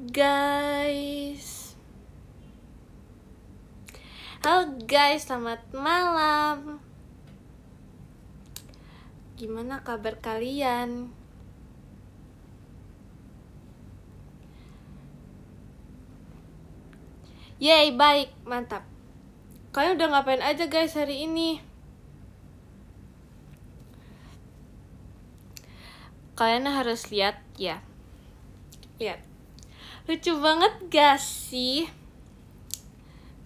guys. Halo guys, selamat malam. Gimana kabar kalian? Yeay, baik, mantap. Kalian udah ngapain aja guys hari ini? Kalian harus lihat ya. Lihat. Lucu banget gak sih?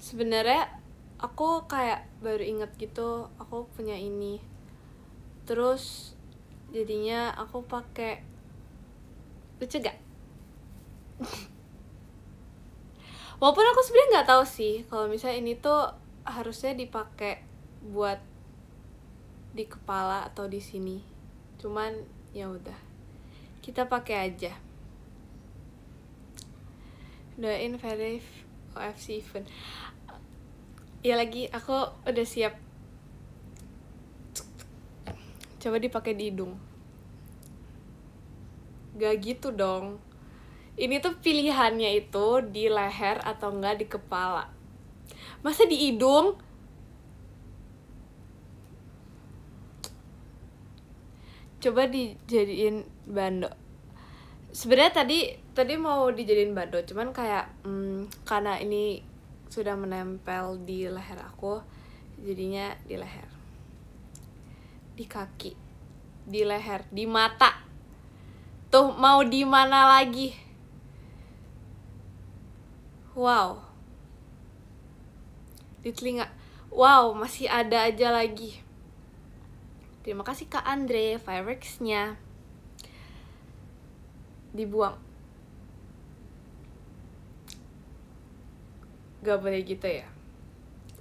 Sebenarnya aku kayak baru inget gitu, aku punya ini. Terus jadinya aku pakai. Lucu gak? Walaupun aku sebenarnya nggak tahu sih kalau misalnya ini tuh harusnya dipakai buat di kepala atau di sini. Cuman ya udah, kita pakai aja. Doain very OFC event. Ya lagi, aku udah siap. Coba dipakai di hidung. Gak gitu dong. Ini tuh pilihannya itu di leher atau enggak di kepala. Masa di hidung? Coba dijadiin bando. Sebenarnya tadi mau dijadiin bando, cuman kayak karena ini sudah menempel di leher aku, jadinya di leher, di kaki, di leher, di mata. Tuh mau di mana lagi? Wow. Di telinga. Wow, masih ada aja lagi. Terima kasih Kak Andre, fireworks-nya. Dibuang. Gak boleh gitu ya.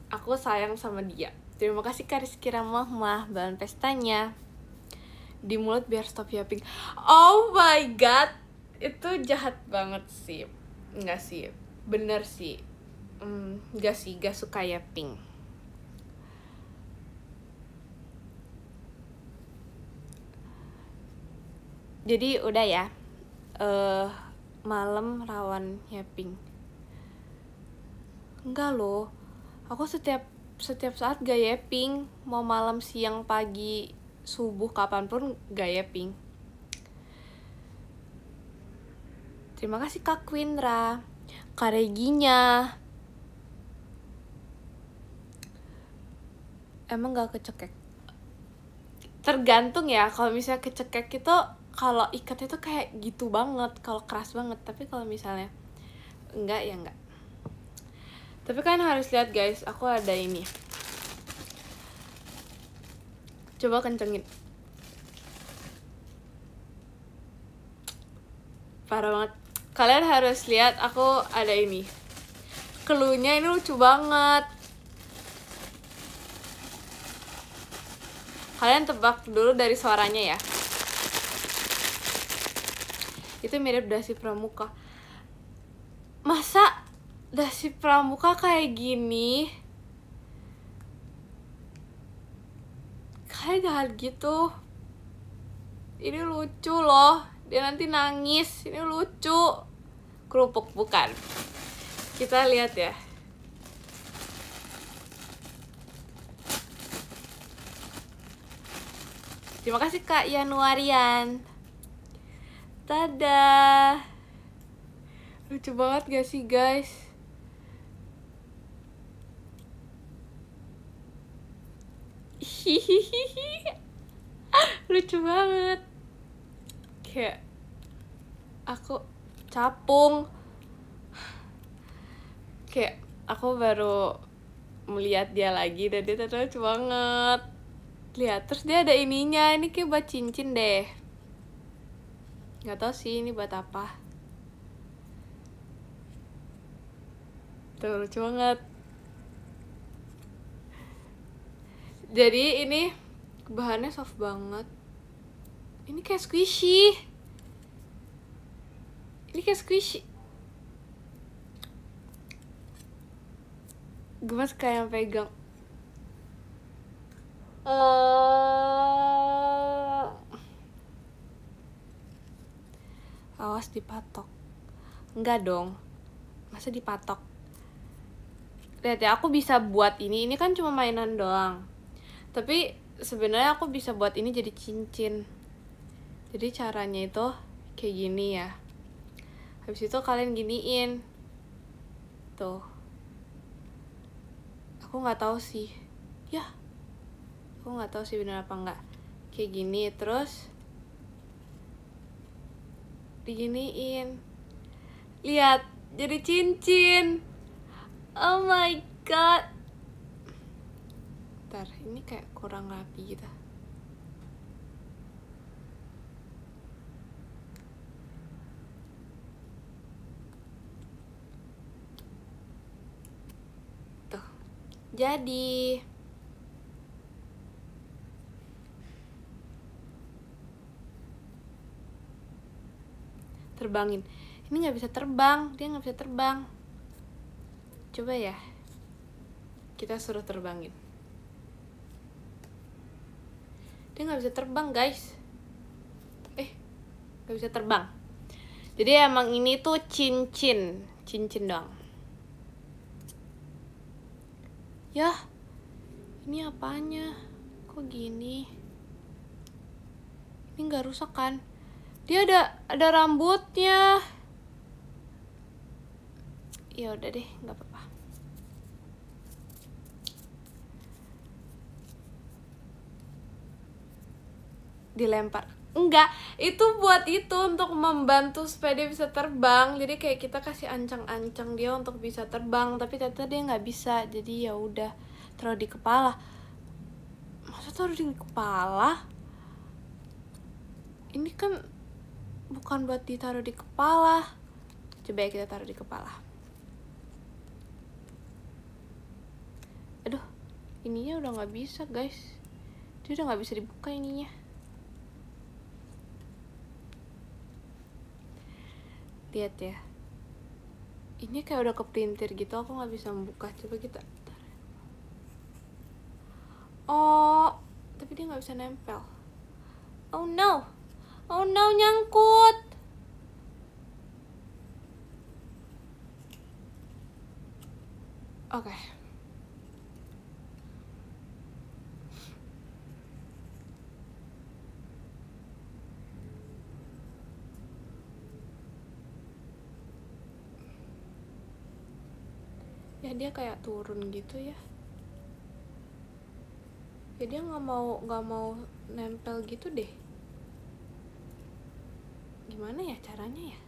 Aku sayang sama dia. Terima kasih Kak Rizky Ramahmah, bahan pestanya. Di mulut biar stop yapping. Oh my god, itu jahat banget sih. Enggak sih, bener sih. Enggak sih, gak suka yapping. Jadi udah ya, malam rawan yapping. Enggak loh, aku setiap saat gak yapping. Mau malam, siang, pagi, subuh, kapanpun gak yapping. Terima kasih Kak Quindra, Kak Reginya. Emang gak kecekek? Tergantung ya, kalau misalnya kecekek itu, kalau ikat itu kayak gitu banget, kalau keras banget. Tapi kalau misalnya enggak ya enggak. Tapi kan harus lihat guys, aku ada ini. Coba kencengin. Parah banget. Kalian harus lihat, aku ada ini. Cluenya ini lucu banget. Kalian tebak dulu dari suaranya ya. Itu mirip dasi pramuka. Masa dasi pramuka kayak gini? Kayak jahat gitu. Ini lucu loh. Dia nanti nangis. Ini lucu. Kerupuk bukan. Kita lihat ya. Terima kasih Kak Yanuarian. Dadah. Lucu banget gak sih guys? Hihihi. Lucu banget. Kayak aku capung. Kayak aku baru melihat dia lagi dan dia ternyata lucu banget. Lihat, terus dia ada ininya. Ini kayak buat cincin deh. Gak tau sih ini buat apa. Tuh, lucu banget. Jadi ini bahannya soft banget. Ini kayak squishy. Ini kayak squishy. Gemes kayak yang pegang. Awas dipatok. Enggak dong, masa dipatok. Lihat ya, aku bisa buat ini kan cuma mainan doang, tapi sebenarnya aku bisa buat ini jadi cincin. Jadi caranya itu kayak gini ya, habis itu kalian giniin tuh. Aku nggak tahu sih ya, aku nggak tahu sih bener apa enggak. Kayak gini terus diginiin, lihat jadi cincin. Oh my god. Ntar, ini kayak kurang rapi gitu. Tuh, jadi terbangin. Ini nggak bisa terbang, dia nggak bisa terbang. Coba ya, kita suruh terbangin. Dia nggak bisa terbang guys. Nggak bisa terbang. Jadi emang ini tuh cincin doang. Yah, ini apanya? Kok gini? Ini nggak rusak kan? Dia ada rambutnya. Ya udah deh, nggak apa-apa. Dilempar. Enggak, itu buat itu untuk membantu supaya dia bisa terbang. Jadi kayak kita kasih ancang-ancang dia untuk bisa terbang, tapi ternyata dia nggak bisa. Jadi ya udah, taruh di kepala. Masa taruh di kepala? Ini kan bukan buat ditaruh di kepala. Coba ya kita taruh di kepala. Aduh, ininya udah nggak bisa guys. Dia udah nggak bisa dibuka ininya. Lihat ya, ini kayak udah kepelintir gitu, aku nggak bisa membuka. Coba kita taruh. Oh, tapi dia nggak bisa nempel. Oh no, nyangkut. Oke. Ya dia kayak turun gitu ya. Ya dia nggak mau nempel gitu deh. Gimana ya caranya ya?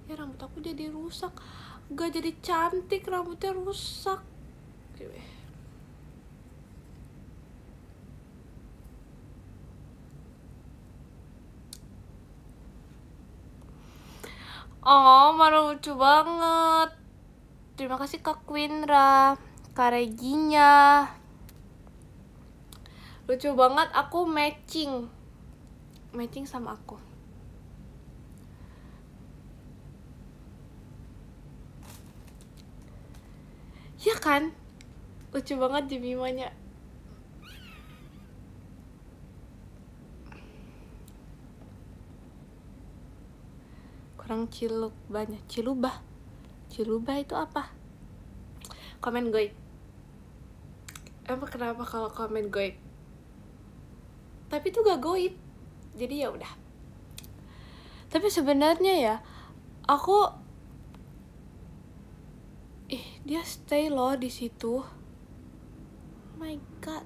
Ya rambut aku jadi rusak. Gak jadi cantik, rambutnya rusak. Oh, malah lucu banget. Terima kasih Kak Quindra, Kak Reginya. Lucu banget, aku matching sama aku. Ya kan? Lucu banget Jemimanya. Kurang ciluk banyak. Cilubah itu apa? Komen goib. Emang kenapa kalau komen goib? Tapi itu gak goib. Jadi ya udah. Tapi sebenarnya ya, aku dia stay loh di situ. Oh my god.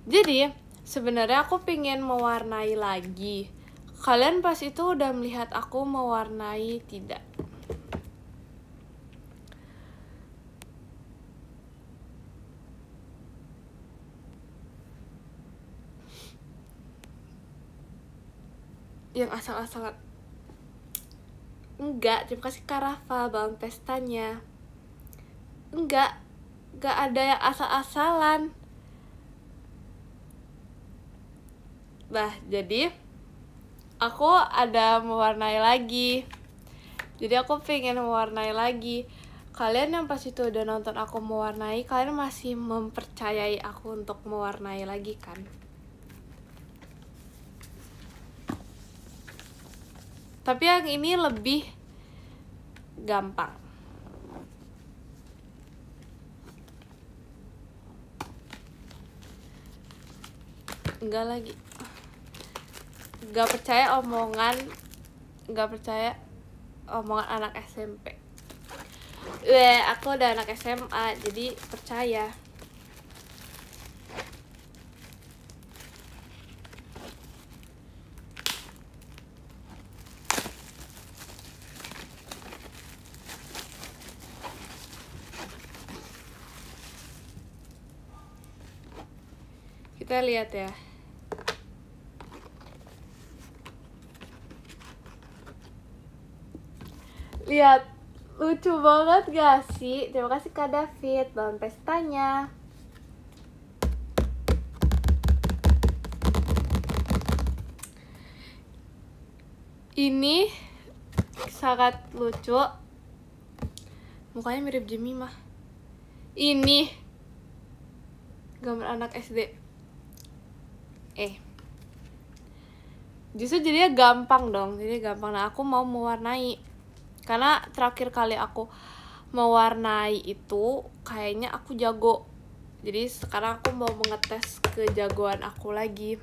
Jadi sebenarnya aku pengen mewarnai lagi. Kalian pas itu udah melihat aku mewarnai tidak? Yang asal-asalan? Enggak, terima kasih Kak Rafa, bang pestanya. Enggak ada yang asal-asalan. Nah, jadi aku ada mewarnai lagi. Jadi aku pengen mewarnai lagi. Kalian yang pas itu udah nonton aku mewarnai, kalian masih mempercayai aku untuk mewarnai lagi kan? Tapi yang ini lebih gampang. Enggak lagi. Gak percaya omongan anak SMP. Aku udah anak SMA, jadi percaya. Kita lihat ya. Lihat, lucu banget gak sih? Terima kasih Kak David, dalam pestanya. Ini sangat lucu. Mukanya mirip Jemimah. Ini gambar anak SD. Justru jadinya gampang dong. Jadi gampang. Nah, aku mau mewarnai. Karena terakhir kali aku mewarnai itu kayaknya aku jago. Jadi sekarang aku mau mengetes kejagoan aku lagi.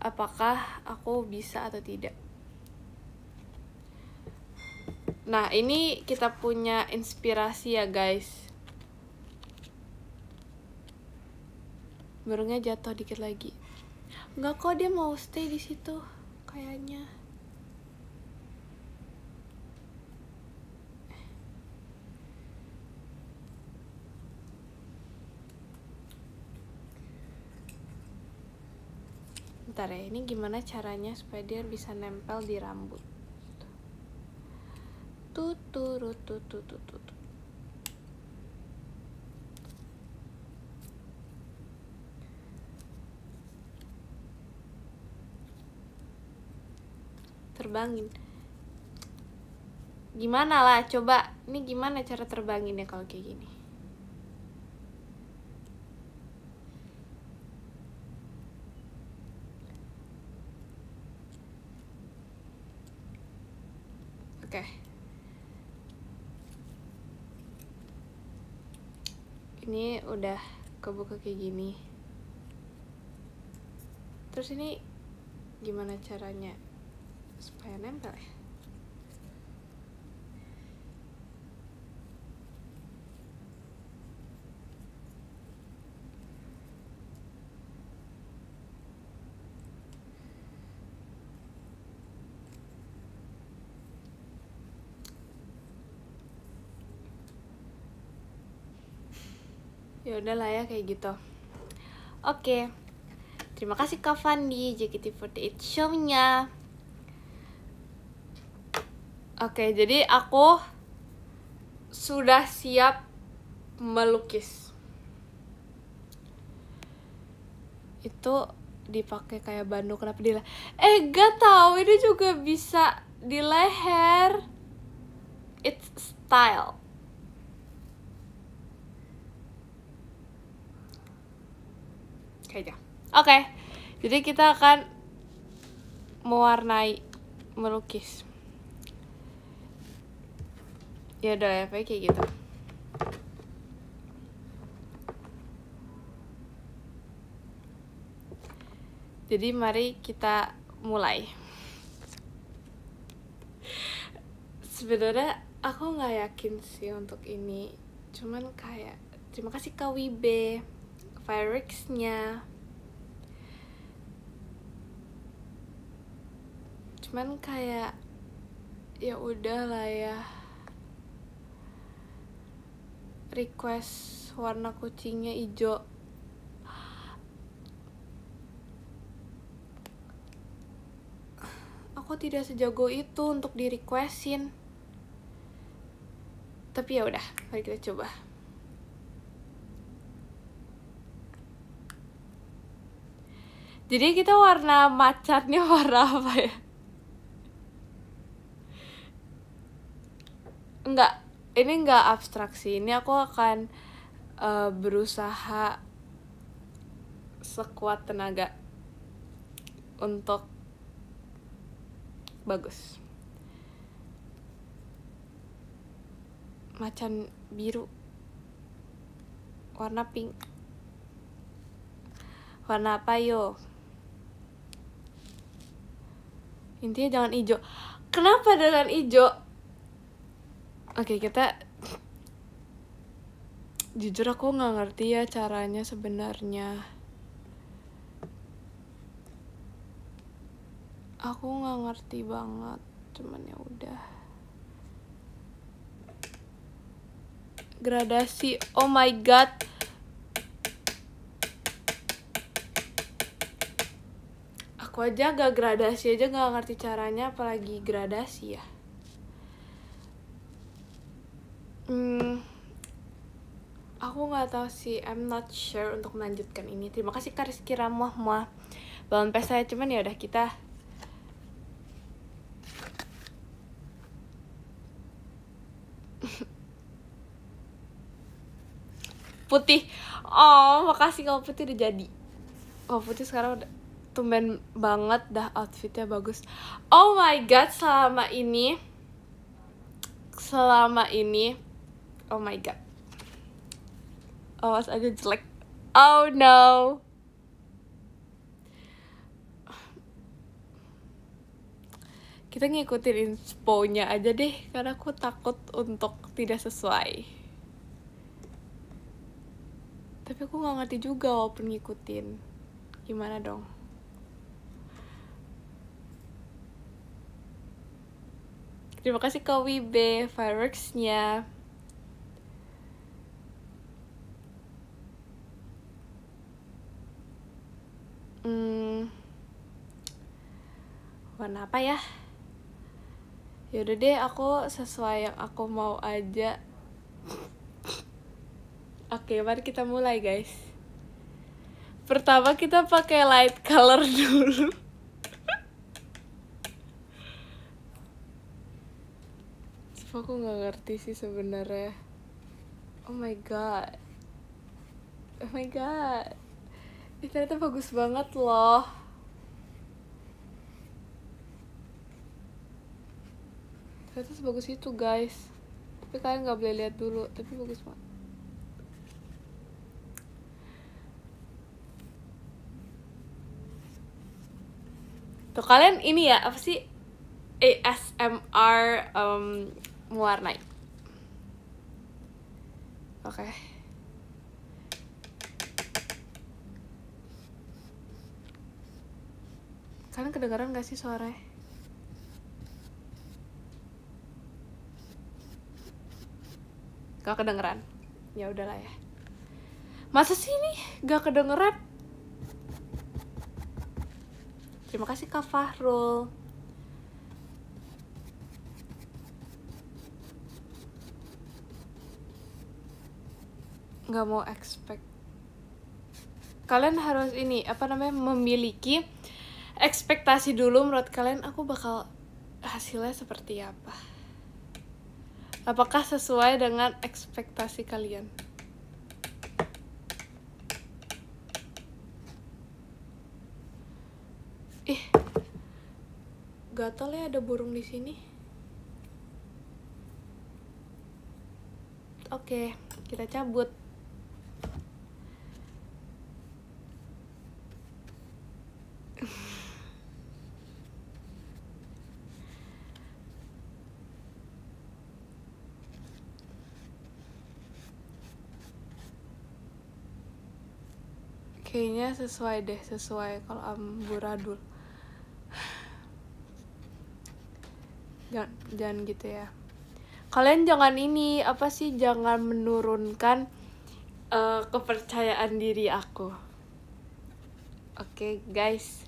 Apakah aku bisa atau tidak. Nah, ini kita punya inspirasi ya guys. Burungnya jatuh dikit lagi. Enggak kok, dia mau stay di situ kayaknya. Bentar ya, ini gimana caranya supaya dia bisa nempel di rambut. Terbangin. Gimana lah, coba. Ini gimana cara terbanginnya kalau kayak gini? Oke. Ini udah kebuka kayak gini. Terus ini gimana caranya supaya nempel ya? Ya udahlah ya kayak gitu. Oke. Terima kasih Kak Fandi, JKT48 show-nya. Oke, jadi aku sudah siap melukis. Itu dipakai kayak bandung, kenapa di gak tahu, ini juga bisa di leher. It's style. Kayaknya. Oke. Jadi kita akan mewarnai, melukis. Ya udah ya, kayak gitu. Jadi mari kita mulai. Sebenarnya aku nggak yakin sih untuk ini. Cuman kayak terima kasih Kak Wibe, Firexnya. Cuman kayak ya udah lah ya. Request warna kucingnya hijau. Aku tidak sejago itu untuk di requestin. Tapi ya udah, mari kita coba. Jadi kita warna macatnya warna apa ya? Enggak, ini enggak abstraksi. Ini aku akan berusaha sekuat tenaga untuk bagus. macan biru, warna pink, warna apa yo? Intinya jangan hijau. Kenapa dengan hijau? Oke, kita jujur aku nggak ngerti ya caranya sebenarnya. Aku nggak ngerti banget, cuman ya udah. Gradasi, oh my god. Aku aja gak gradasi aja gak ngerti caranya, apalagi gradasi ya. Aku nggak tahu sih, I'm not sure untuk melanjutkan ini. Terima kasih Kak Rizky Ramuah balon pes saya, cuman ya udah kita putih. Oh, makasih kalau putih udah jadi. Oh, putih sekarang udah tumben banget dah, outfitnya bagus. Oh my god, selama ini oh my god, awas aja jelek. Oh no. Kita ngikutin inspo-nya aja deh, karena aku takut untuk tidak sesuai. Tapi aku gak ngerti juga walaupun ngikutin. Gimana dong? Terima kasih Kak Wibe, fireworks-nya. Warna apa ya? Yaudah deh, aku sesuai yang aku mau aja. Oke, mari kita mulai guys. Pertama kita pakai light color dulu. Aku nggak ngerti sih sebenarnya. Oh my god. Ini ternyata bagus banget loh. Ternyata sebagus itu guys. Tapi kalian nggak boleh lihat dulu. Tapi bagus banget. Tuh kalian ini ya, apa sih, ASMR mewarnai. Oke. Kalian kedengaran gak sih suaranya? Gak kedengeran. Ya udahlah ya. Masa sih ini gak kedengeran? Terima kasih Kak Fahrul. Gak mau expect. Kalian harus ini, apa namanya, memiliki ekspektasi dulu menurut kalian aku bakal hasilnya seperti apa. Apakah sesuai dengan ekspektasi kalian? Gatel ya, ada burung di sini. Oke, kita cabut. Kayaknya sesuai kalau amburadul. Jangan gitu ya. Kalian jangan ini, apa sih, jangan menurunkan kepercayaan diri aku. Oke, guys.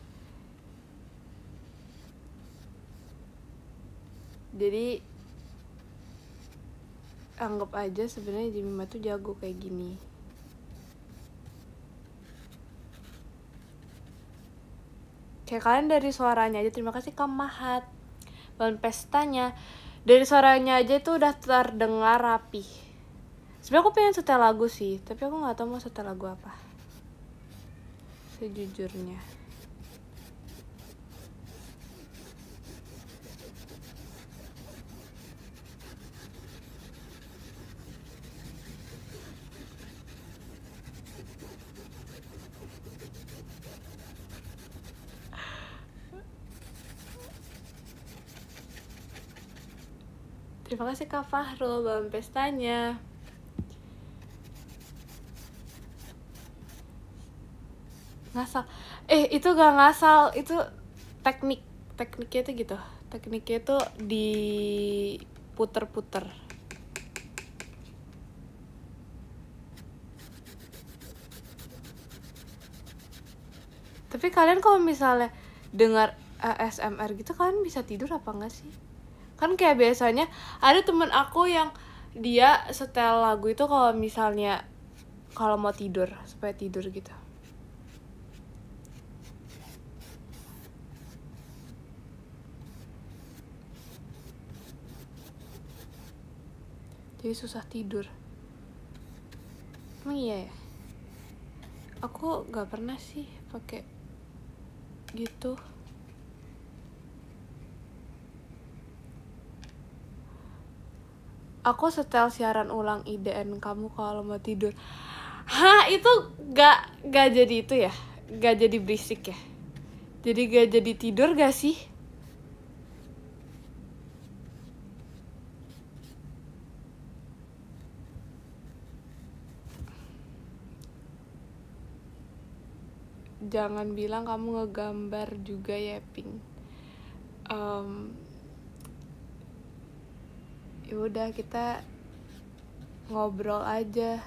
Jadi anggap aja sebenarnya Jemima tuh jago kayak gini. Kayak kalian dari suaranya aja, terima kasih Kak Mahat. Balon pestanya, dari suaranya aja itu udah terdengar rapi. Sebenarnya aku pengen setel lagu sih, tapi aku nggak tahu mau setel lagu apa. Sejujurnya. Terima kasih Kak Fahrul dalam pestanya. Ngasal. Itu gak ngasal, itu tekniknya tuh gitu. Tekniknya tuh diputer-puter. Tapi kalian kalau misalnya dengar ASMR gitu, kalian bisa tidur apa enggak sih? Kan kayak biasanya ada temen aku yang dia setel lagu itu kalau misalnya kalau mau tidur, supaya tidur gitu. Jadi susah tidur. Emang iya ya? Aku gak pernah sih pakai gitu. Aku setel siaran ulang IDN kamu kalau mau tidur. Hah, itu gak jadi itu ya? Gak jadi berisik ya? Jadi gak jadi tidur gak sih? Jangan bilang kamu ngegambar juga ya, Pink. Ya udah, kita ngobrol aja.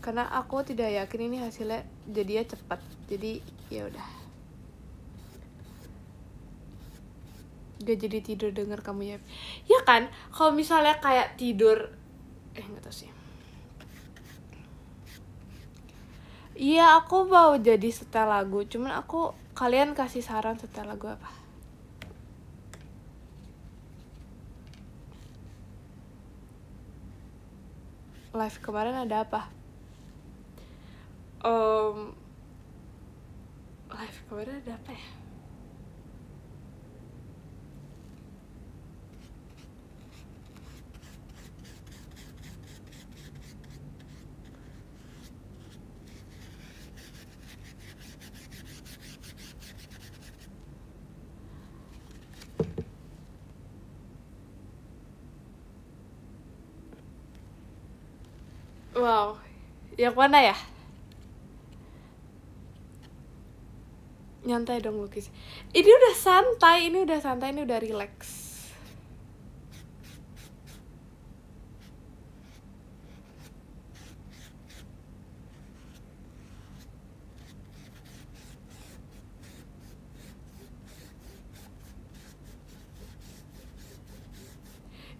Karena aku tidak yakin ini hasilnya jadinya cepat. Jadi ya udah. Gak jadi tidur denger kamu ya. Ya kan, kalau misalnya kayak tidur nggak tahu sih. Iya, aku mau jadi setel lagu. Cuman kalian kasih saran setel lagu apa? Live kemarin ada apa? Live kemarin ada apa ya? Wow, yang mana ya? Nyantai dong lukis. Ini udah santai, ini udah relax.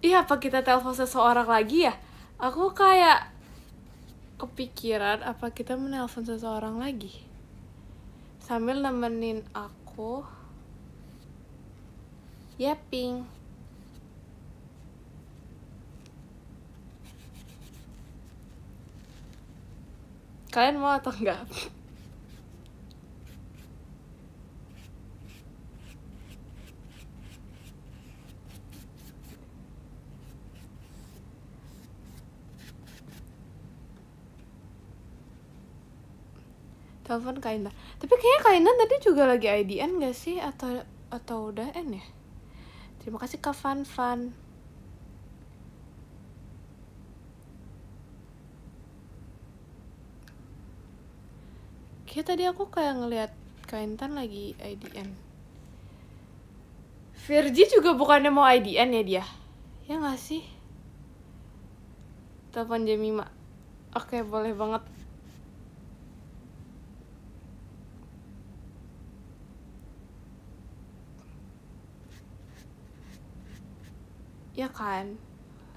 Iya, apa kita telepon seseorang lagi ya? Aku kayak kepikiran apa kita menelpon seseorang lagi sambil nemenin aku. Ya, Pink. Kalian mau atau enggak? Telepon Kak Intan. Tapi kayaknya Kak Intan tadi juga lagi IDN gak sih? Atau udah N ya? Terima kasih Kak Fan. Kayak tadi aku kayak ngeliat Kak Intan lagi IDN. Virgi juga bukannya mau IDN ya dia? Ya gak sih? Telepon Jemima. Oke, boleh banget. Ya kan?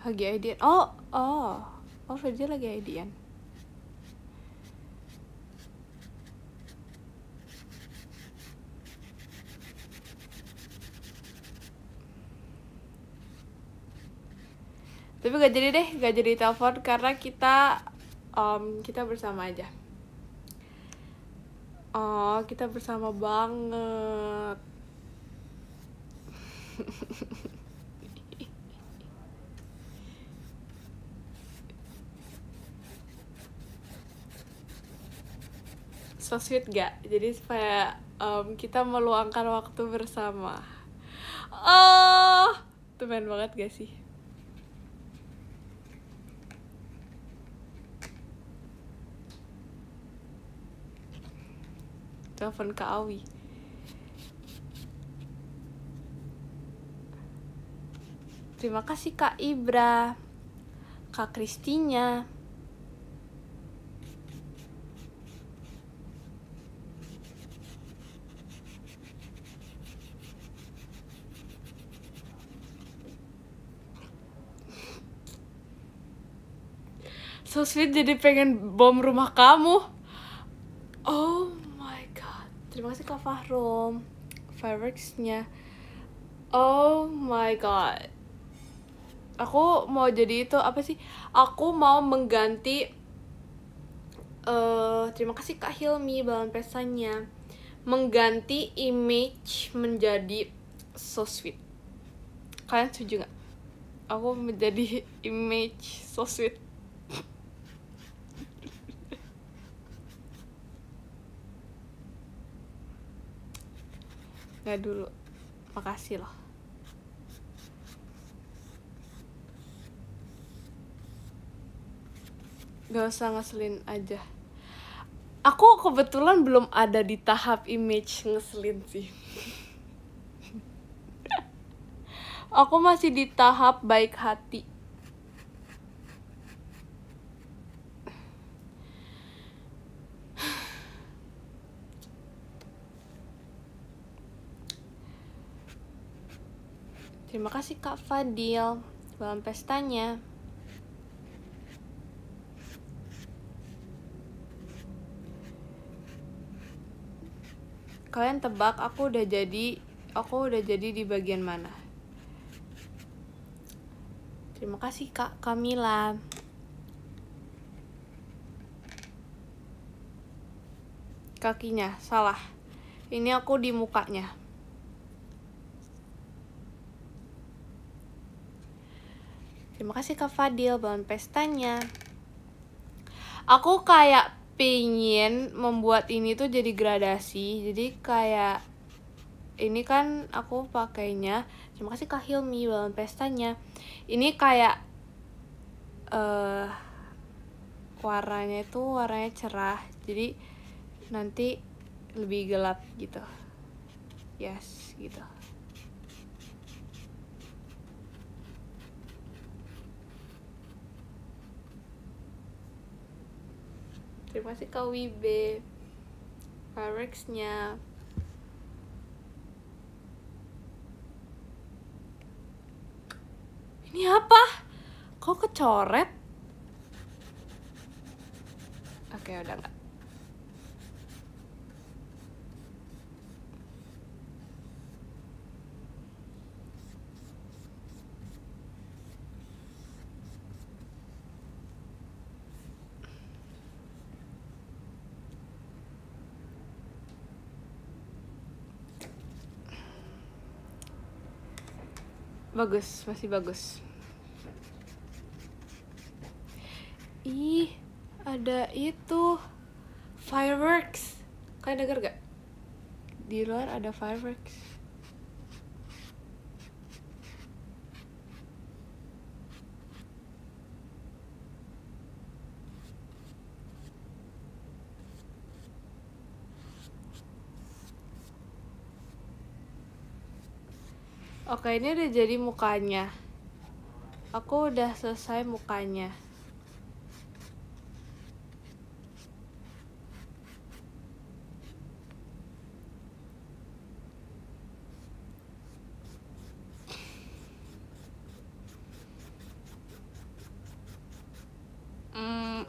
Lagi IDN. Oh, Virgi lagi IDN. Tapi gak jadi telepon karena kita bersama aja. Oh, kita bersama banget. So sweet gak? Jadi supaya kita meluangkan waktu bersama. Oh, Lumayan banget gak sih? Telepon Kak Awi. Terima kasih Kak Ibra, Kak Kristinya. So sweet, jadi pengen bom rumah kamu. Oh my god. Terima kasih Kak Fahrum. Fireworks-nya. Oh my god. Aku mau jadi itu apa sih? Aku mau mengganti terima kasih Kak Hilmi balon pestanya. Mengganti image menjadi so sweet. Kalian setuju gak? Aku menjadi image so sweet. Gak dulu. Makasih loh. Gak usah ngeselin aja. Aku kebetulan belum ada di tahap image ngeselin sih. Aku masih di tahap baik hati. Terima kasih Kak Fadil balon pestanya. Kalian tebak aku udah jadi di bagian mana? Terima kasih Kak Kamila. Kakinya salah. Ini aku di mukanya. Terima kasih Kak Fadil balon pestanya. Aku kayak pingin membuat ini tuh jadi gradasi. Jadi kayak ini kan aku pakainya. Terima kasih Kak Hilmi balon pestanya. Ini kayak warnanya cerah. Jadi nanti lebih gelap gitu. Yes, gitu. Terima kasih Kak Wibe Fireworks-nya. Ini apa? Kok kecoret? Oke, udah enggak. Bagus, masih bagus. Ih, ada itu fireworks. Kalian denger gak? Di luar ada fireworks. Oke, ini udah jadi mukanya. Aku udah selesai mukanya.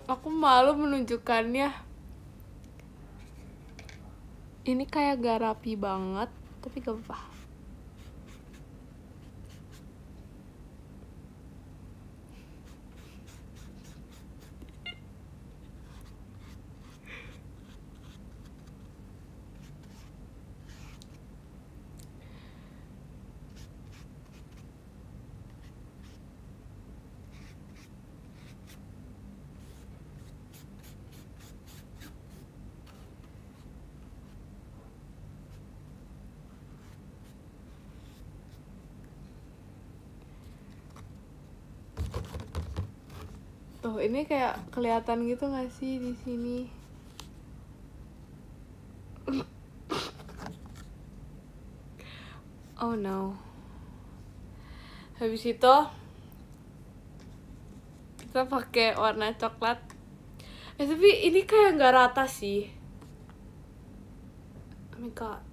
Aku malu menunjukkannya. Ini kayak gak rapi banget, tapi gak apa-apa. Tuh, ini kayak kelihatan gitu nggak sih di sini? Oh no. Habis itu kita pakai warna coklat. Tapi ini kayak nggak rata sih. Oh my god.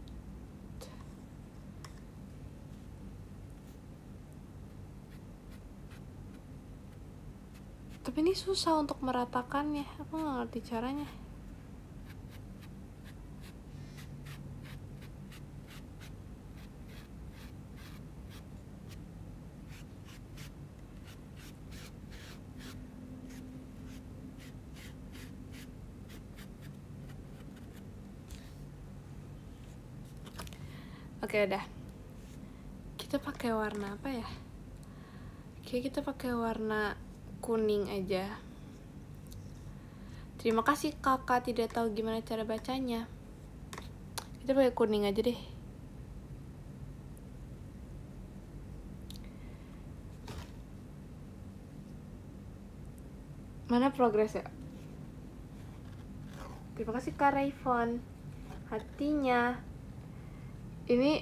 Tapi ini susah untuk meratakannya. Aku nggak ngerti caranya. Oke, udah. Kita pakai warna apa ya? Oke, kita pakai warna kuning aja. Terima kasih kakak, tidak tahu gimana cara bacanya. Kita pakai kuning aja deh. Mana progres ya? Terima kasih Kak Rayfon. Hatinya. Ini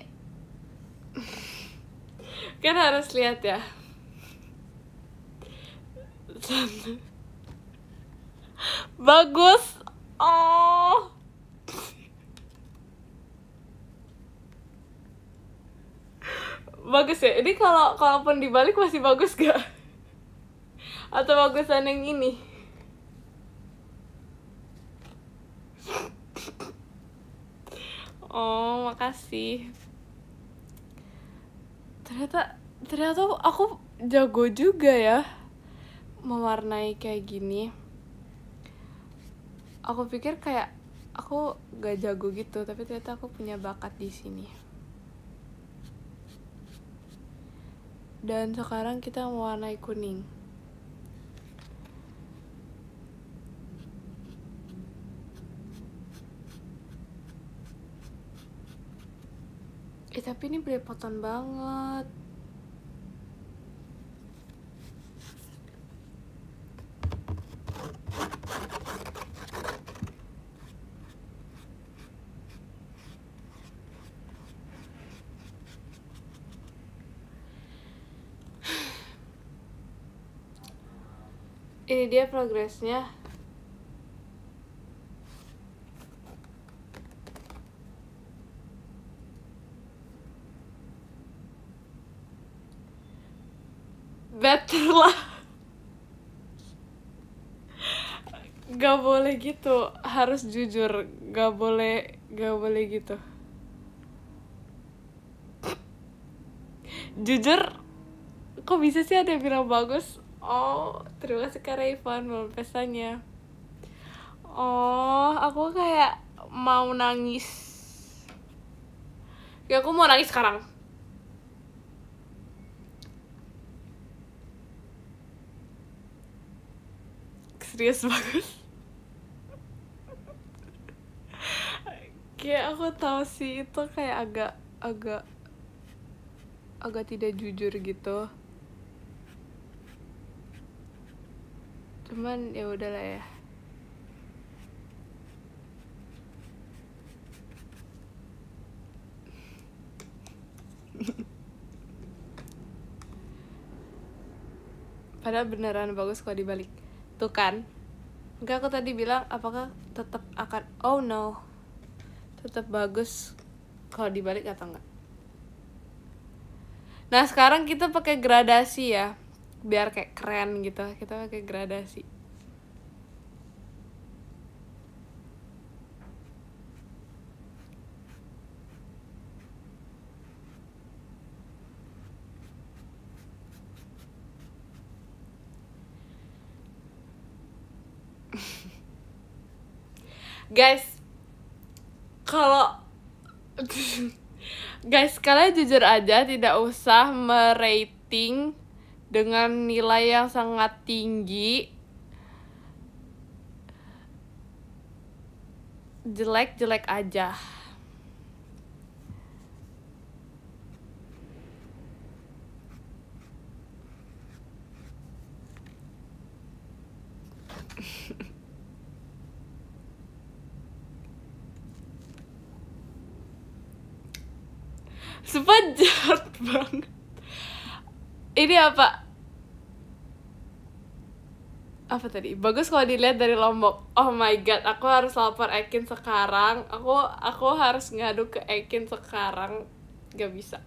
kan harus lihat ya. Bagus. Oh. Bagus ya. Ini kalaupun dibalik masih bagus gak? Atau bagusan yang ini? Oh, makasih. Ternyata aku jago juga ya mewarnai kayak gini. Aku pikir kayak aku gak jago gitu, tapi ternyata aku punya bakat di sini. Dan sekarang kita mewarnai kuning. Tapi ini belepotan banget. Ini dia progresnya. Better lah. Gak boleh gitu, harus jujur. Gak boleh gitu. Jujur, kok bisa sih ada yang bilang bagus? Oh, terima kasih Kak Rayfon belum pesannya. Oh, aku kayak mau nangis. Ya, aku mau nangis sekarang. Serius bagus. Kayak aku tahu sih itu kayak agak tidak jujur gitu. Cuman ya udahlah ya. Padahal beneran bagus kalau dibalik. Tuh kan. Enggak, aku tadi bilang apakah tetap akan, oh no, tetap bagus kalau dibalik atau enggak. Nah, sekarang kita pakai gradasi ya, biar kayak keren gitu. Kita pakai gradasi. Guys, kalau guys, kalian jujur aja, tidak usah merating dengan nilai yang sangat tinggi. Jelek-jelek aja. Sumpah jahat banget. Ini apa tadi? Bagus kalau dilihat dari Lombok. Oh my god, aku harus lapor Ekin sekarang. Aku harus ngadu ke Ekin sekarang. Gak bisa.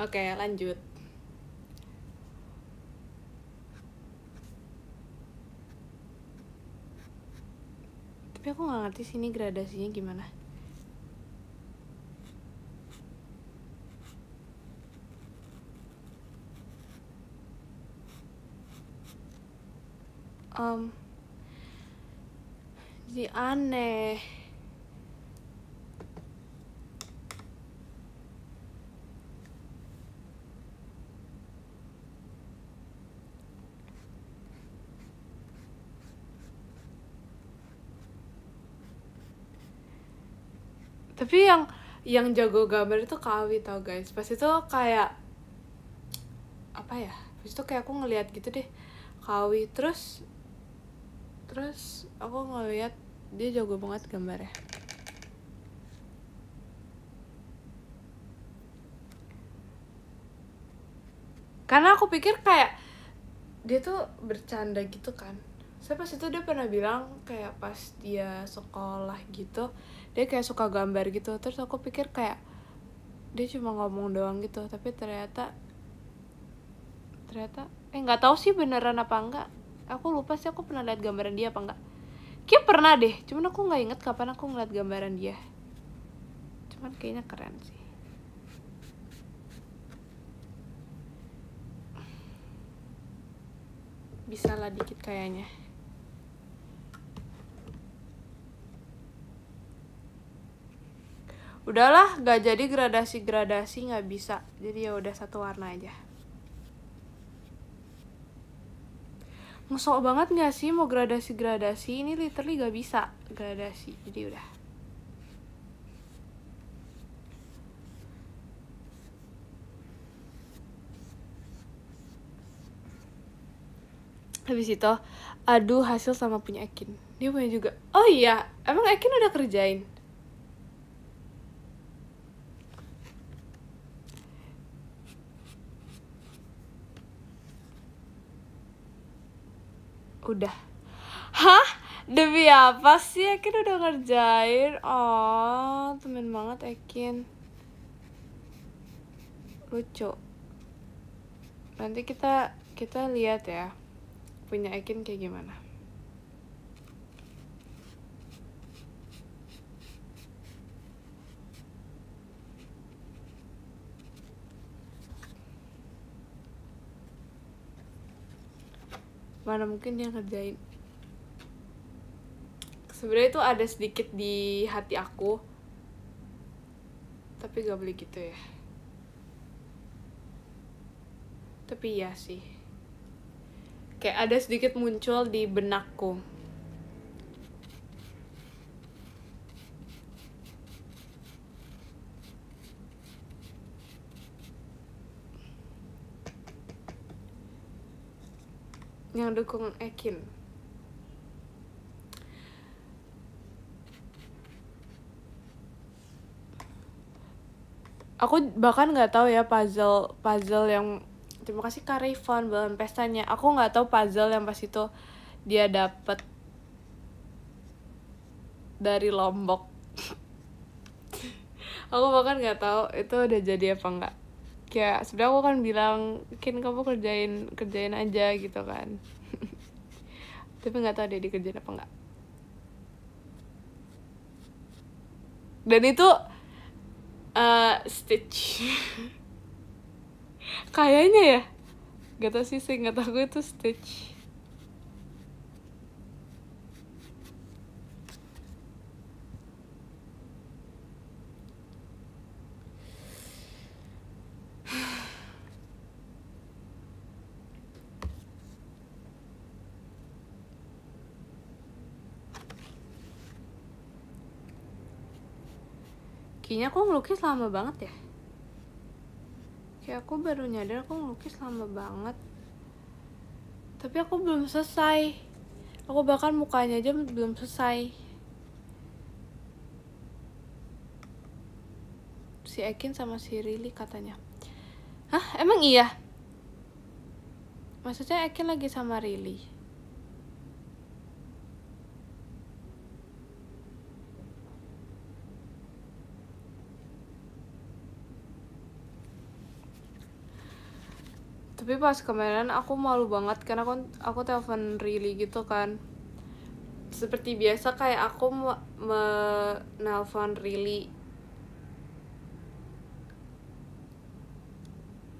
Oke, lanjut. Tapi aku gak ngerti sini gradasinya gimana. Jadi aneh. Tapi yang jago gambar itu Kawi tau guys. Pas itu kayak apa ya? Pas itu kayak aku ngeliat gitu deh Kawi, terus aku ngeliat dia jago banget gambarnya. Karena aku pikir kayak dia tuh bercanda gitu kan. Saya pas itu dia pernah bilang kayak pas dia sekolah gitu dia kayak suka gambar gitu. Terus aku pikir kayak dia cuma ngomong doang gitu, tapi ternyata nggak tahu sih beneran apa enggak. Aku lupa sih aku pernah lihat gambaran dia apa enggak. Kayak pernah deh, cuman aku nggak inget kapan aku ngeliat gambaran dia. Cuman kayaknya keren sih. Bisa lah dikit kayaknya. Udahlah, gak jadi gradasi nggak bisa. Jadi ya udah satu warna aja. Ngesok banget nggak sih mau gradasi? Ini literally gak bisa gradasi. Jadi udah. Habis itu adu hasil sama punya Ekin. Dia punya juga. Oh iya, emang Ekin udah kerjain? Udah. Hah? Demi apa sih Ekin udah ngerjain? Oh, temen banget Ekin. Lucu. Nanti kita lihat ya punya Ekin kayak gimana. Mana mungkin dia ngerjain. Sebenarnya itu ada sedikit di hati aku, tapi gak boleh gitu ya. Tapi iya sih, kayak ada sedikit muncul di benakku. Yang dukung Ekin. Aku bahkan nggak tahu ya puzzle yang terima kasih Kak Rayvon bulan pestanya. Aku nggak tahu puzzle yang pas itu dia dapet dari Lombok. Aku bahkan nggak tahu itu udah jadi apa nggak. Kayak sebenarnya aku kan bilang, Kin kamu kerjain aja gitu kan. Tapi nggak tahu dia dikerjain apa nggak. Dan itu Stitch. Kayaknya ya, gak tau sih, nggak tahu gue itu Stitch. kayaknya aku ngelukis lama banget ya. Kayak aku baru nyadar aku ngelukis lama banget, tapi aku belum selesai. Aku bahkan mukanya aja belum selesai. Si Ekin sama si Rili katanya. Hah, emang iya? Maksudnya Ekin lagi sama Rili? Tapi pas kemarin aku malu banget karena aku telepon Rili gitu kan. Seperti biasa kayak aku menelpon Rili.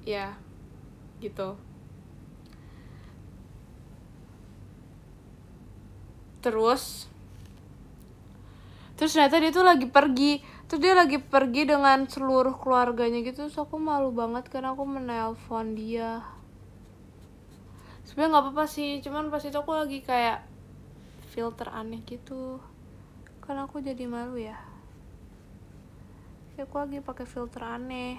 Ya, gitu. Terus ternyata dia tuh lagi pergi. Terus dia lagi pergi dengan seluruh keluarganya gitu. Terus aku malu banget karena aku menelpon dia. Sebenarnya nggak apa-apa sih, cuman pas itu aku lagi kayak filter aneh gitu. Karena aku jadi malu ya. Kayak aku lagi pakai filter aneh.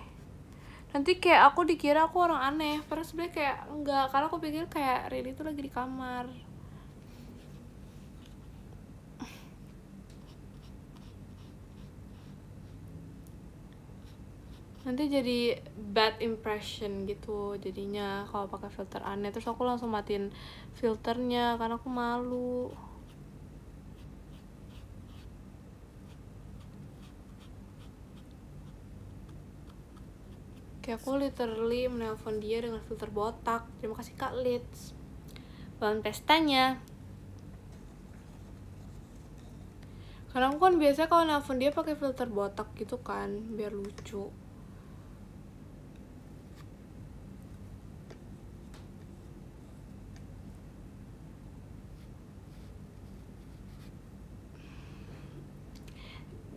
Nanti kayak aku dikira aku orang aneh. Padahal sebenarnya kayak enggak, karena aku pikir kayak Riri tuh lagi di kamar. Nanti jadi bad impression gitu jadinya kalau pakai filter aneh. Terus aku langsung matiin filternya karena aku malu. Kayak aku literally menelpon dia dengan filter botak. Terima kasih Kak Lids. Bahan pestanya. Karena aku kan biasanya kalau nelpon dia pakai filter botak gitu kan, biar lucu.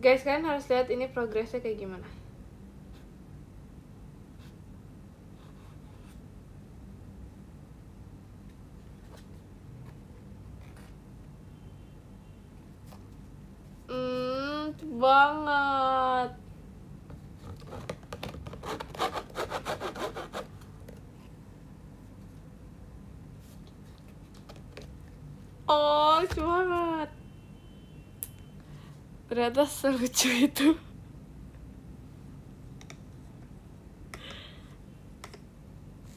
Guys, kalian harus lihat ini progresnya kayak gimana. Banget. Oh, banget. Ternyata selucu itu.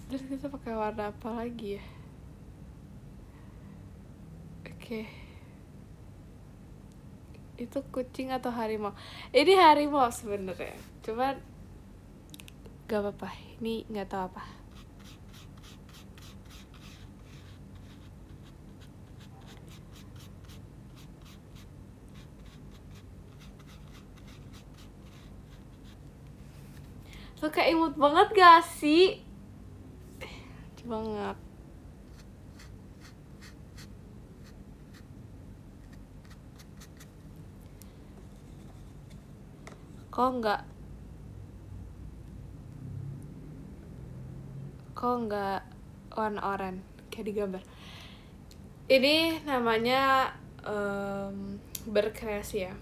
Terus kita pakai warna apa lagi ya? Oke. Itu kucing atau harimau? Ini harimau sebenarnya. Cuman gak apa-apa. Ini nggak tahu apa. Lo kayak imut banget gak sih? Banget. Kok nggak warna oranye kayak di gambar? Ini namanya berkreasi ya.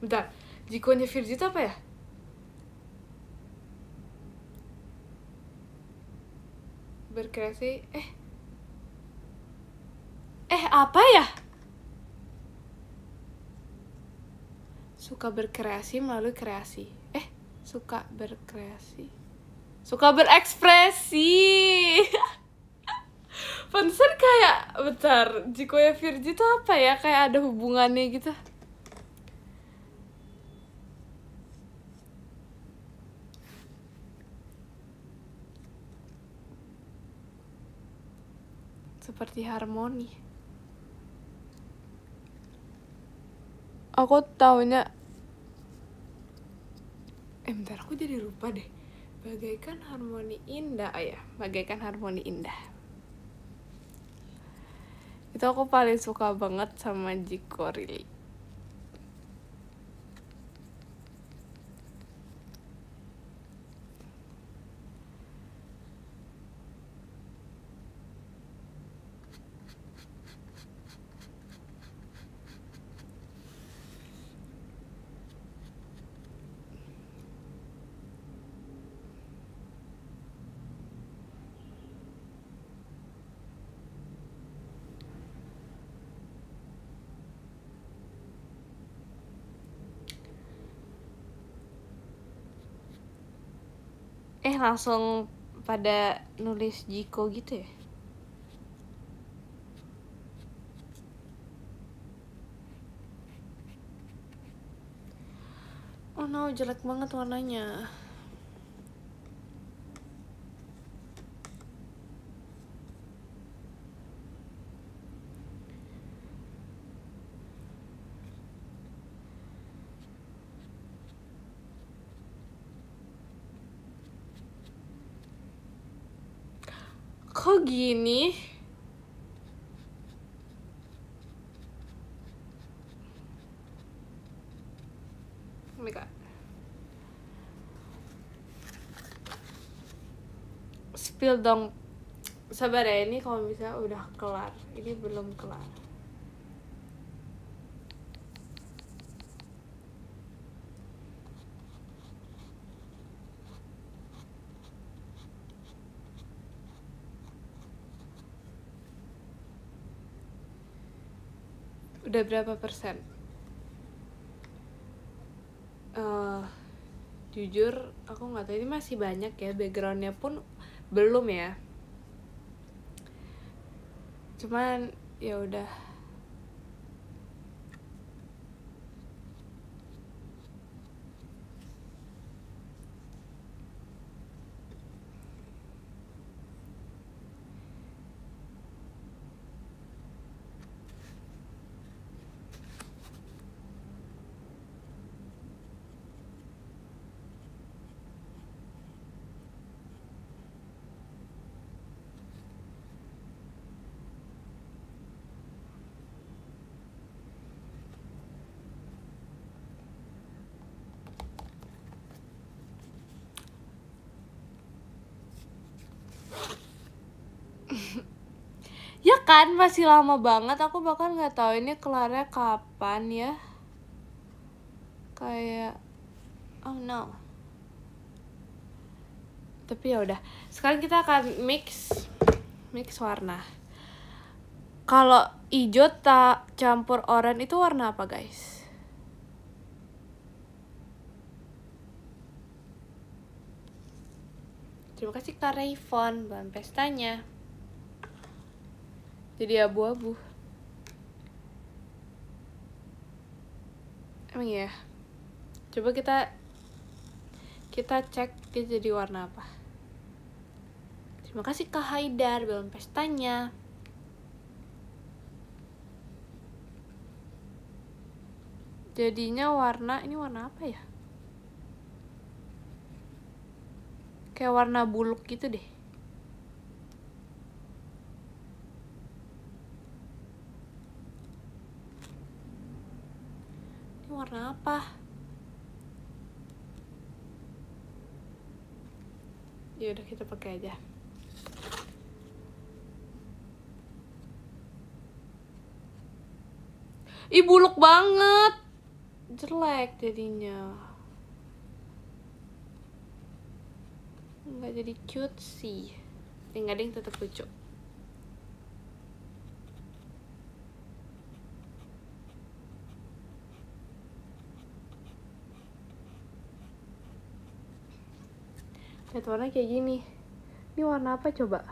Bentar, jikonya Virgi itu apa ya? Berkreasi, apa ya? Suka berkreasi melalui kreasi. Suka berkreasi, suka berekspresi. Pantesan kayak, bentar, jikonya Virgi itu apa ya? Kayak ada hubungannya gitu. Seperti harmoni. Aku taunya bentar, aku jadi lupa deh. Bagaikan harmoni indah. Oh ya, bagaikan harmoni indah. Itu aku paling suka banget sama Jiko Rili. Langsung pada nulis Jiko gitu ya. Oh no, jelek banget warnanya. Kok gini? Oh my god. Spill dong. Sabar ya, ini kalau misalnya udah kelar. Ini belum kelar. Udah berapa persen? Jujur aku nggak tahu, ini masih banyak ya, backgroundnya pun belum ya. Cuman ya udah. Ya kan, masih lama banget. Aku bahkan nggak tahu ini kelarnya kapan ya. Kayak oh no. Tapi ya udah. Sekarang kita akan mix warna. Kalau hijau tak campur oranye itu warna apa, guys? Terima kasih Kak Rayvon, bahan pestanya. Jadi abu-abu. Emang ya? Coba kita cek dia jadi warna apa. Terima kasih Kak Haidar, bahan pestanya. Jadinya warna, ini warna apa ya? Kayak warna buluk gitu deh. Ini warna apa? Ya udah, kita pakai aja. Ih, buluk banget. Jelek jadinya. Nggak jadi cute sih. Enggak ding, tetap lucu. Lihat warna kayak gini. Ini warna apa coba?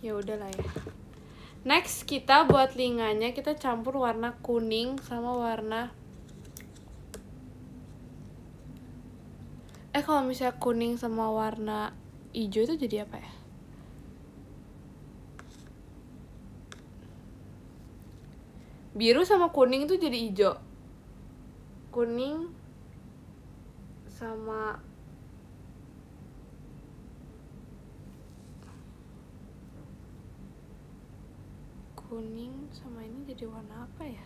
Ya udahlah ya. Next kita buat linganya kita campur warna kuning sama warna kalau misalnya kuning sama warna hijau itu jadi apa ya? Biru sama kuning itu jadi hijau. Kuning sama ini jadi warna apa ya?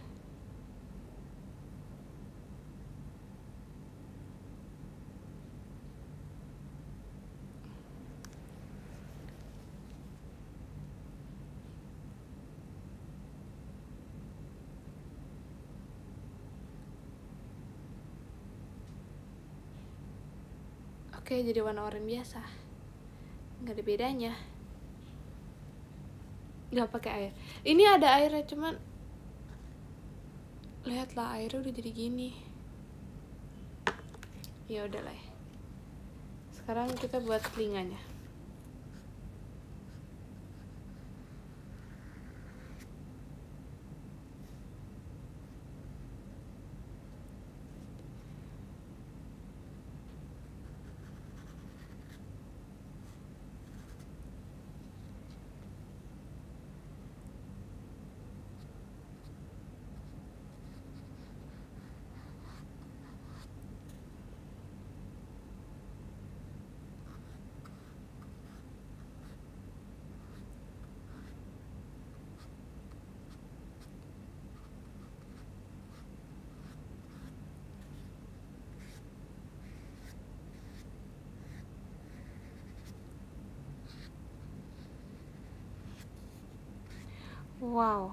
Oke, jadi warna oranye biasa. Nggak ada bedanya. Nggak pakai air. Ini ada airnya, cuman lihatlah airnya udah jadi gini. Ya udahlah ya. Sekarang kita buat telinganya. Wow.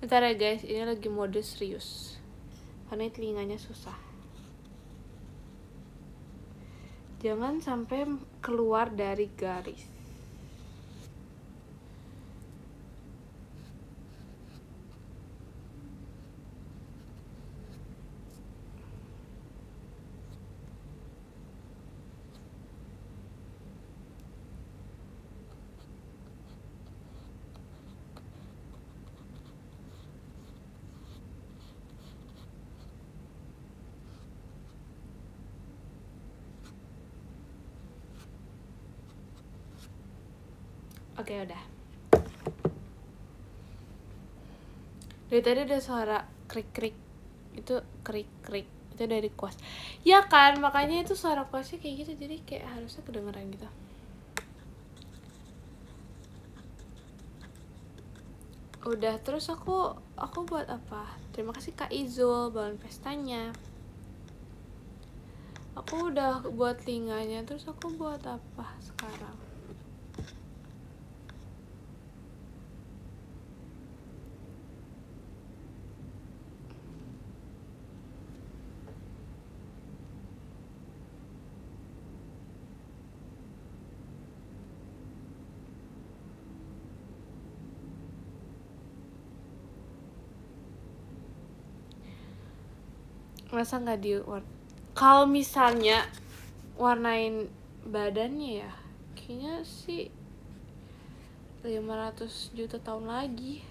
Bentar ya guys, ini lagi mode serius karena telinganya susah. Jangan sampai keluar dari garis. Oke, udah. Dari tadi ada suara krik-krik. Itu krik-krik. Itu dari kuas. Ya kan, makanya itu suara kuasnya kayak gitu. Jadi kayak harusnya kedengeran gitu. Udah, terus aku buat apa? Terima kasih Kak Izul, balon pestanya. Aku udah buat telinganya, terus aku buat apa sekarang? Masa nggak di kalau misalnya warnain badannya ya kayaknya sih 500 juta tahun lagi.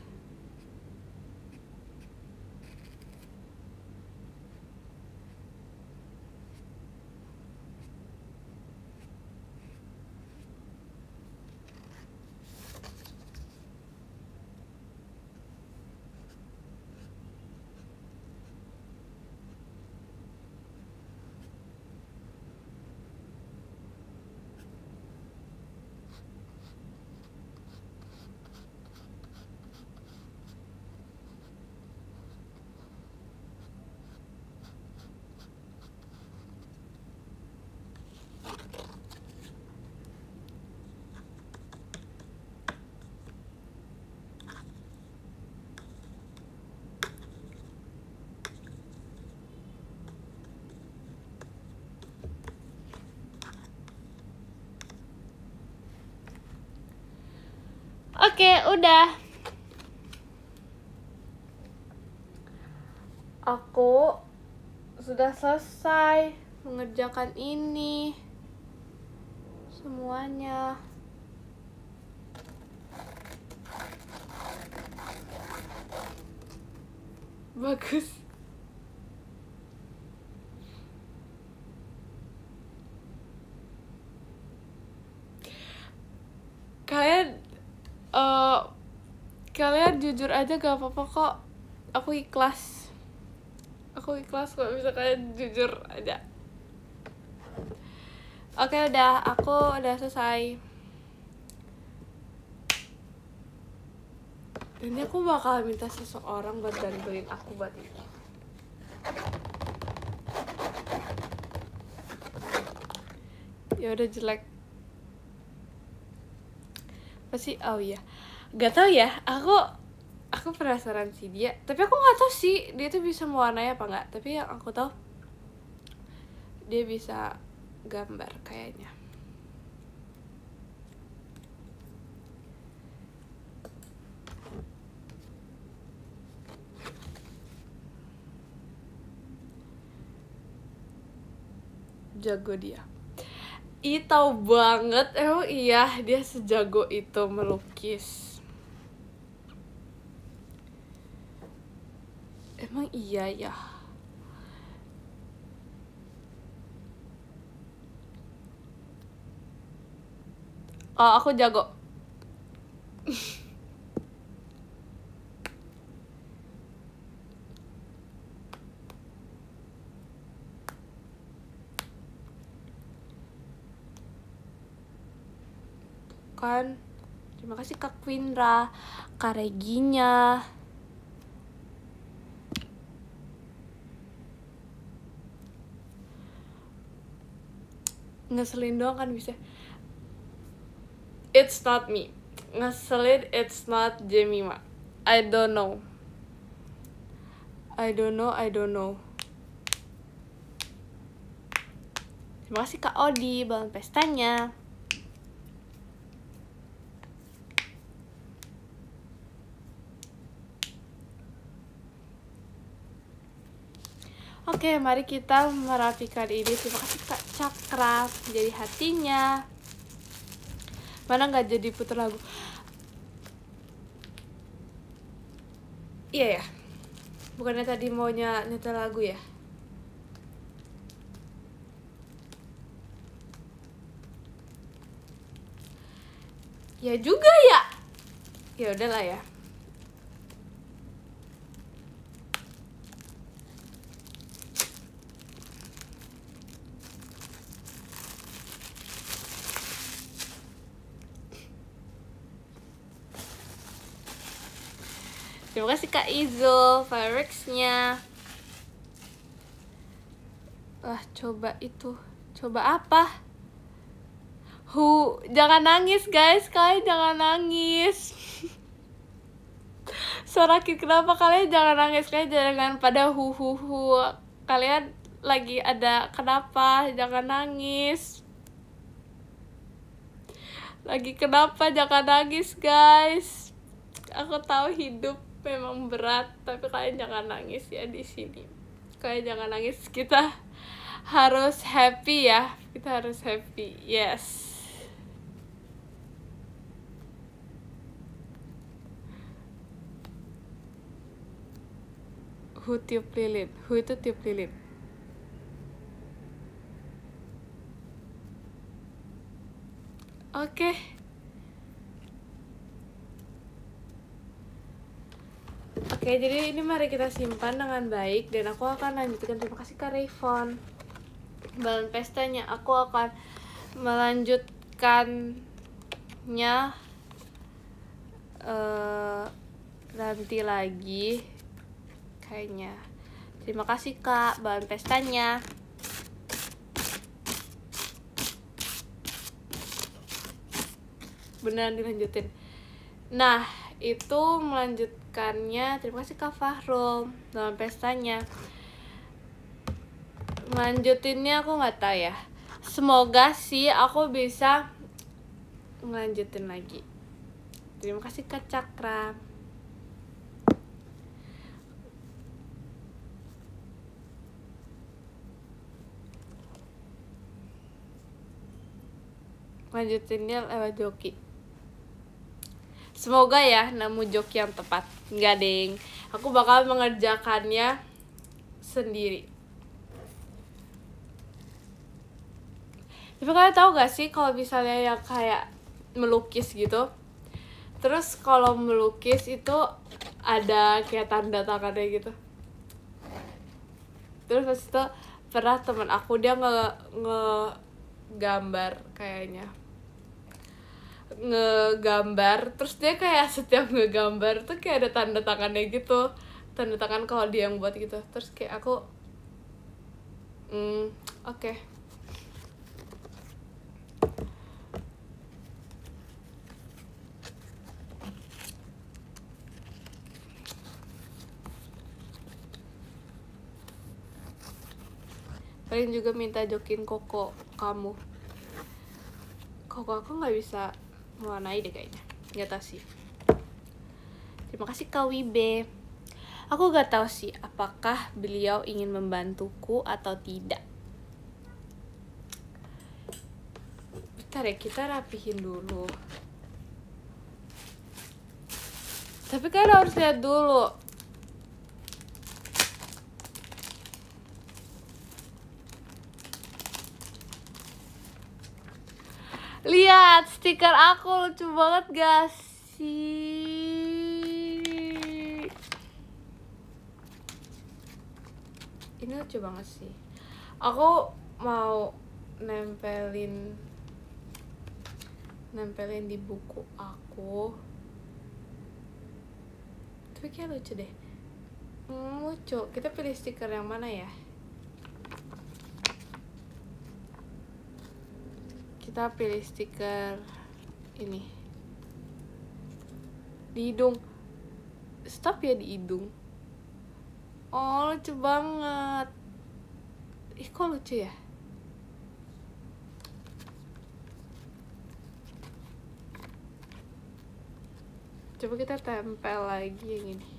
Oke, udah. Aku sudah selesai mengerjakan ini semuanya. Bagus. Kalian jujur aja gak apa-apa kok. Aku ikhlas kalau bisa kalian jujur aja. Oke, udah, aku udah selesai. ini aku bakal minta seseorang buat bantuin aku buat ini. Ya udah jelek pasti. Oh iya, gak tau ya, aku penasaran sih dia, tapi aku nggak tahu sih dia tuh bisa mewarnai apa nggak. Tapi yang aku tahu dia bisa gambar kayaknya. Jago dia. Ih, tahu banget. Emang iya dia sejago itu melukis. Emang iya ya. Oh, aku jago. Kan. Terima kasih Kak Quindra, Kak Reginya. Ngeselin doang kan bisa. It's not me. Ngeselin, it's not Jemima. I don't know. Terima kasih Kak Odi, balon pestanya. Oke, mari kita merapikan ini. Terima kasih Kak Cakra, jadi hatinya. Mana nggak jadi puter lagu? Iya ya, bukannya tadi maunya nyetel lagu ya? Ya juga ya. Ya udahlah ya. Terima kasih Kak Izul, fireworks-nya. Wah, coba itu. Coba apa? Jangan nangis guys, kalian jangan nangis. Sorakin, kenapa kalian jangan nangis? Kalian jangan pada hu. Kalian lagi ada kenapa? Jangan nangis. Lagi kenapa? Jangan nangis guys. Aku tahu hidup memang berat, tapi kalian jangan nangis ya di sini. Kalian jangan nangis, kita harus happy ya. Kita harus happy. Yes. Hu tiup lilin. Hu itu tiup lilin. Oke. Oke, jadi ini mari kita simpan dengan baik. Dan aku akan lanjutkan. Terima kasih Kak Rayvon, balon pestanya. Aku akan melanjutkannya nanti lagi kayaknya. Terima kasih Kak, balon pestanya. Beneran dilanjutin. Nah, itu melanjutkannya. Terima kasih Kak Fahrul, dalam pestanya. Melanjutinnya aku nggak tahu ya. Semoga sih aku bisa melanjutin lagi. Terima kasih Kak Cakra. Lanjutinnya lewat joki. Semoga ya nemu joki yang tepat. Enggak deng, aku bakal mengerjakannya sendiri. Tapi kalian tahu gak sih kalau misalnya yang kayak melukis gitu, terus kalau melukis itu ada kayak tanda tangannya gitu. Terus pas itu pernah temen aku dia ngegambar kayaknya. ngegambar, terus dia kayak setiap ngegambar tuh kayak ada tanda tangannya gitu, tanda tangan kalau dia yang buat gitu. Terus kayak aku oke. Paling juga minta jokin koko kamu. Koko aku nggak bisa mewarnai deh kayaknya, nggak tahu sih. Terima kasih Kak Wibe. Aku gak tahu sih apakah beliau ingin membantuku atau tidak. Bentar ya, kita rapihin dulu. Tapi kan harus lihat dulu. Lihat stiker aku, lucu banget gak sih? Ini lucu banget sih. Aku mau nempelin di buku aku. Tapi kayak lucu deh. Lucu. Kita pilih stiker yang mana ya? Kita pilih stiker ini. Di hidung. Stop ya di hidung. Oh, lucu banget. Ih, kok lucu ya? Coba kita tempel lagi yang ini.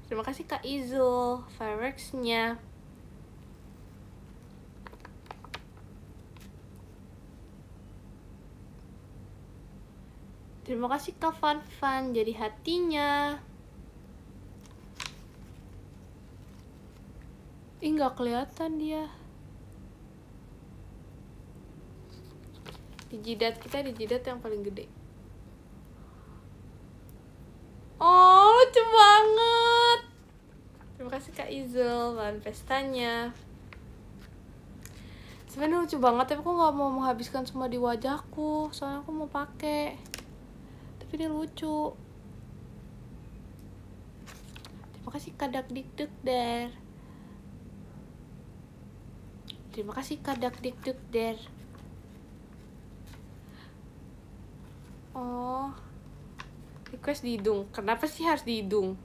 Terima kasih Kak Izul, fireworks-nya. Terima kasih Kak Fan, jadi hatinya. Ih, nggak kelihatan dia. Di jidat kita, di jidat yang paling gede. Oh, lucu banget. Terima kasih Kak Izul, bahan pestanya. Sebenarnya lucu banget, tapi aku nggak mau menghabiskan semua di wajahku, soalnya aku mau pakai. Tapi dia lucu. Terima kasih Kak Dikduk Der. Terima kasih Kak Dikduk Der. Oh, request di hidung. Kenapa sih harus di hidung?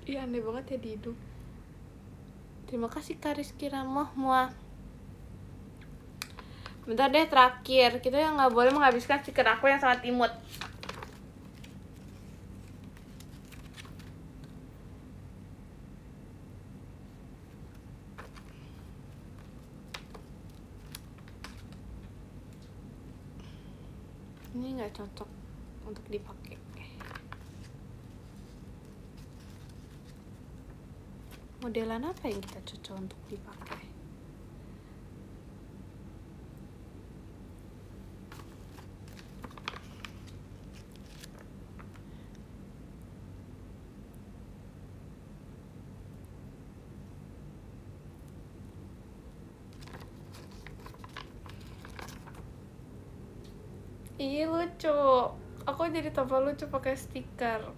Iya, aneh banget ya di hidung. Terima kasih Kak Rizky Ramoh Muah. Bentar deh, terakhir. Kita yang nggak boleh menghabiskan stiker aku yang sangat imut. Ini nggak cocok untuk dipakai. Modelan apa yang kita cocok untuk dipakai? Iya, lucu. Aku jadi tambah lucu pakai stiker.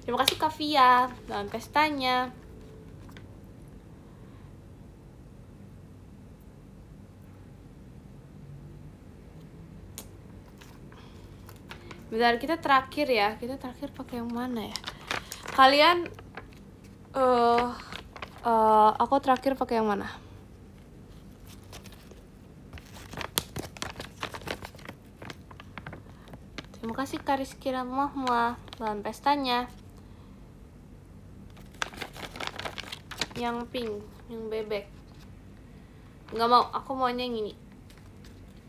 Terima kasih Kak Via dengan pestanya. Bentar, kita terakhir ya. Kita terakhir pakai yang mana ya? Kalian aku terakhir pakai yang mana? Terima kasih Kak Rizky Rahmah bahan pestanya. Yang pink, yang bebek. Nggak mau, aku maunya yang ini.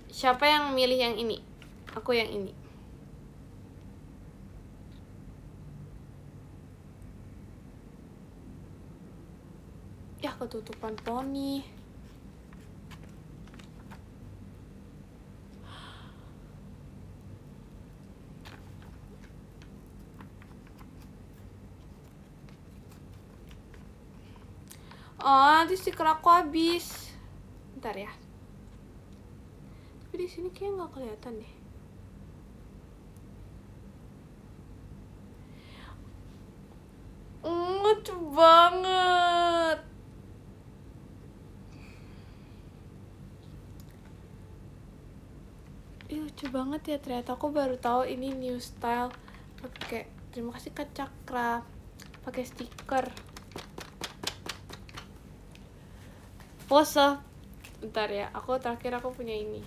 Siapa yang milih yang ini? Aku yang ini. Ya, ketutupan poni. Oh, nanti stiker aku habis. Bentar ya. Tapi di sini kayak nggak kelihatan deh. Lucu banget. Ih, lucu banget ya, ternyata aku baru tahu ini new style. Oke, terima kasih Kak Cakra. Pakai stiker. Pose. Bentar ya, terakhir aku punya ini.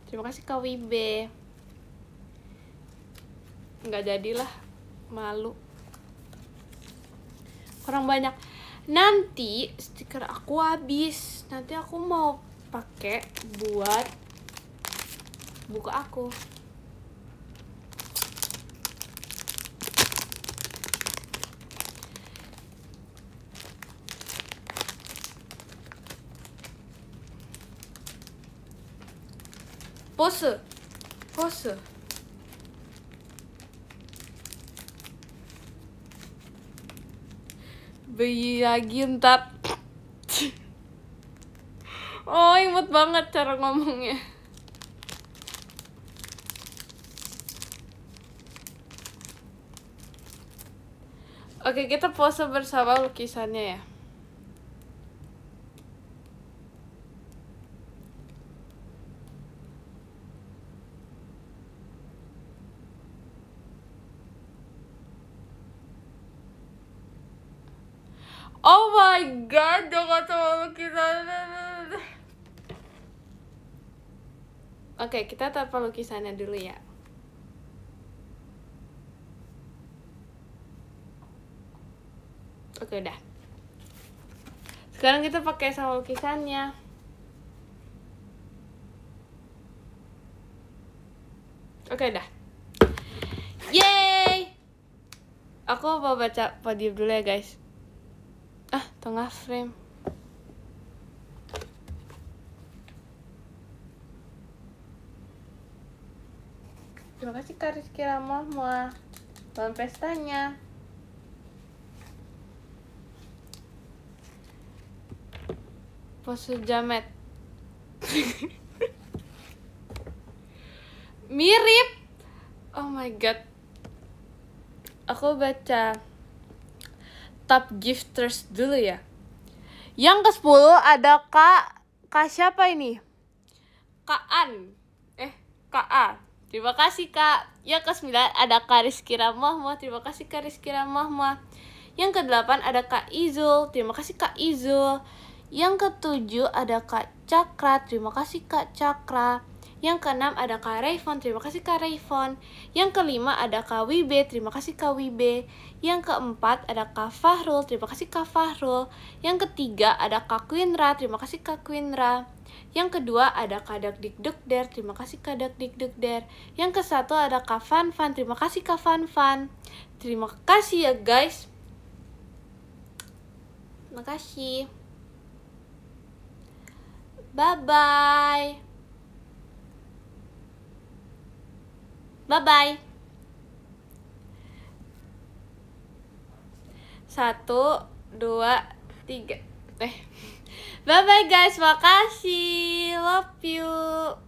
Terima kasih Kak Wibe. Nggak jadilah, malu. Kurang banyak. Nanti stiker aku habis. Nanti aku mau pakai buat buku aku. Pose. Bayi lagi ntar. Oh, imut banget cara ngomongnya. Oke, kita pose bersama lukisannya ya. Oh my god, jangan sama lukisannya. Oke, kita tanpa lukisannya dulu ya. Oke, udah. Sekarang kita pakai sama lukisannya. Oke, udah. Yeay! Aku mau baca podium dulu ya, guys. Tengah frame. Terima kasih Kak Rizky Ramahma. Selamat pestanya. Pose jamet. Mirip. Oh my god. Aku baca top gifters dulu ya. Yang ke-10 ada Kak siapa ini? Kak An. Kak A. Terima kasih Kak. Yang ke-9 ada Kak Rizky Ramahma. Terima kasih Kak Rizky Ramahma. Yang ke-8 ada Kak Izul. Terima kasih Kak Izul. Yang ke-7 ada Kak Cakra. Terima kasih Kak Cakra. Yang ke-6 ada Kak Rayfon. Terima kasih Kak Rayfon. Yang ke-5 ada Kak Wibe. Terima kasih Kak Wibe. Yang ke-4 ada Kak Fahrul. Terima kasih Kak Fahrul. Yang ke-3 ada Kak Quinra. Terima kasih Kak Quinra. Yang kedua ada Kak Dakdikdukder. Terima kasih Kak Dakdikdukder. Yang ke-1 ada Kak Fanfan. Terima kasih Kak Fanfan. Terima kasih ya guys. Terima kasih. Bye-bye. Bye-bye. 1, 2, 3. Bye-bye guys. Makasih. Love you.